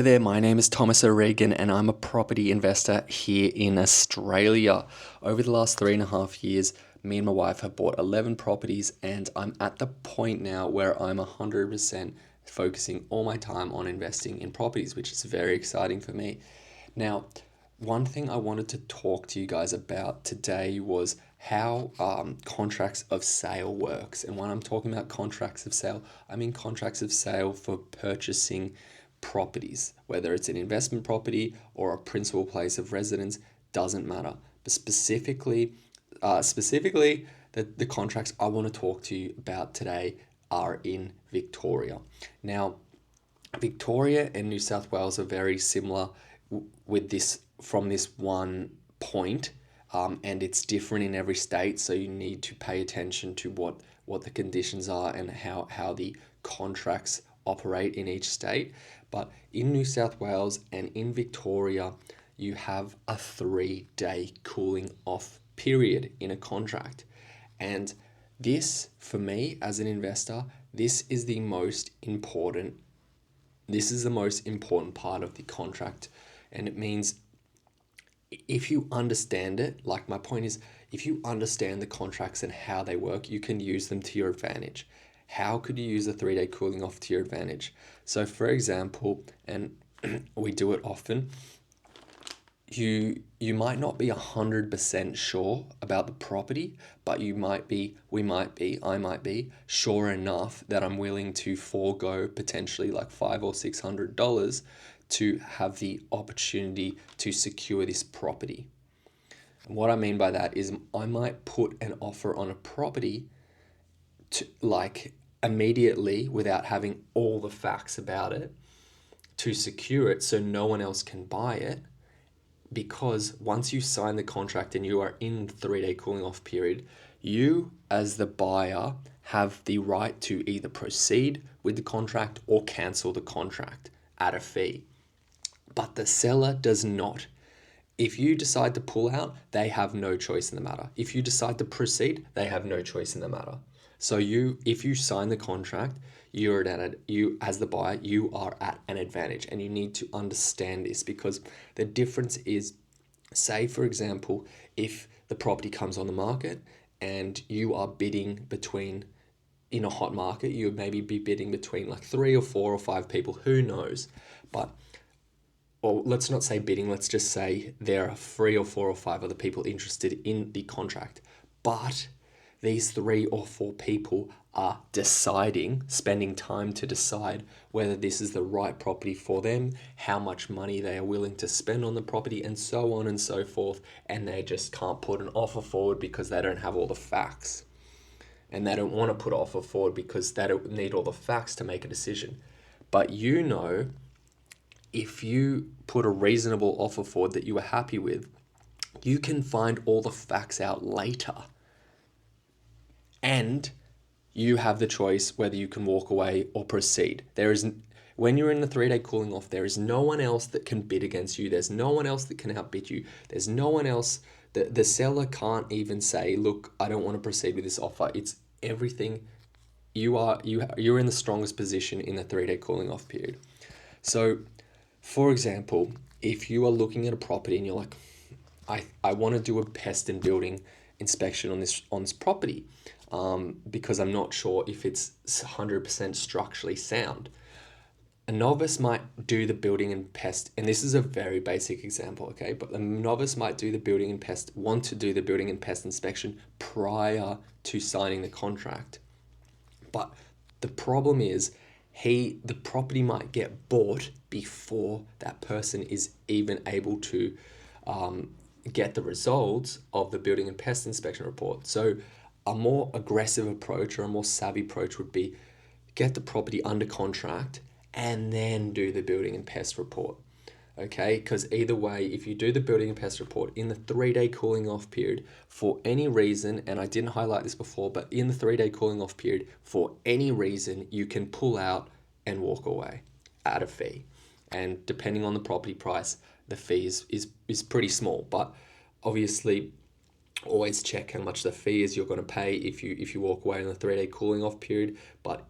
Hey there, my name is Thomas O'Regan and I'm a property investor here in Australia. Over the last 3.5 years, me and my wife have bought 11 properties and I'm at the point now where I'm 100% focusing all my time on investing in properties, which is very exciting for me. Now, one thing I wanted to talk to you guys about today was how contracts of sale works. And when I'm talking about contracts of sale, I mean contracts of sale for purchasing properties, whether it's an investment property or a principal place of residence, doesn't matter. But specifically, the contracts I want to talk to you about today are in Victoria. Now, Victoria and New South Wales are very similar with this from this one point, and it's different in every state. So you need to pay attention to what the conditions are and how the contracts operate in each state. But in New South Wales and in Victoria, you have a 3-day cooling off period in a contract. And this, for me as an investor, this is the most important part of the contract. And it means if you understand it, like my point is, if you understand the contracts and how they work, you can use them to your advantage. How could you use a 3-day cooling off to your advantage? So, for example, and we do it often, you might not be 100% sure about the property, but I might be sure enough that I'm willing to forego potentially like $500 or $600 to have the opportunity to secure this property. And what I mean by that is I might put an offer on a property to like immediately without having all the facts about it to secure it so no one else can buy it, because once you sign the contract and you are in 3-day cooling off period, you as the buyer have the right to either proceed with the contract or cancel the contract at a fee. But the seller does not. If you decide to pull out, they have no choice in the matter. If you decide to proceed, they have no choice in the matter. So if you sign the contract, you as the buyer, you are at an advantage, and you need to understand this, because the difference is, say for example, if the property comes on the market and you are bidding between, in a hot market, you would maybe be bidding between like 3 or 4 or 5 people, who knows, but or let's not say bidding, let's just say there are 3 or 4 or 5 other people interested in the contract. But these 3 or 4 people are spending time to decide whether this is the right property for them, how much money they are willing to spend on the property, and so on and so forth. And they just can't put an offer forward because they don't have all the facts. And they don't want to put an offer forward because they don't need all the facts to make a decision. But if you put a reasonable offer forward that you are happy with, you can find all the facts out later. And you have the choice whether you can walk away or proceed. When you're in the 3-day cooling off, there is no one else that can bid against you. There's no one else that can outbid you. There's no one else. The seller can't even say, look, I don't want to proceed with this offer. It's everything. You're in the strongest position in the 3-day cooling off period. So, for example, if you are looking at a property and you're like, I want to do a pest and building inspection on this property, because I'm not sure if it's 100% structurally sound. A novice might do the building and pest, and this is a very basic example, okay? But a novice might want to do the building and pest inspection prior to signing the contract. But the problem is, the property might get bought before that person is even able to get the results of the building and pest inspection report. So a more aggressive approach or a more savvy approach would be get the property under contract and then do the building and pest report. Okay, because either way, if you do the building and pest report in the 3-day cooling off period for any reason, and I didn't highlight this before, but in the 3-day cooling off period, for any reason, you can pull out and walk away at a fee. And depending on the property price, the fee is pretty small. But obviously, always check how much the fee is you're going to pay if you walk away in the 3-day cooling off period. But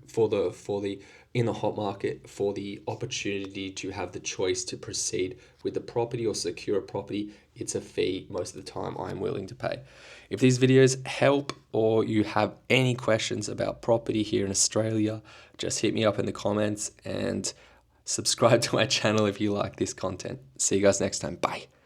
for the in the hot market, for the opportunity to have the choice to proceed with the property or secure a property, it's a fee most of the time I'm willing to pay. If these videos help or you have any questions about property here in Australia, just hit me up in the comments and subscribe to my channel if you like this content. See you guys next time. Bye.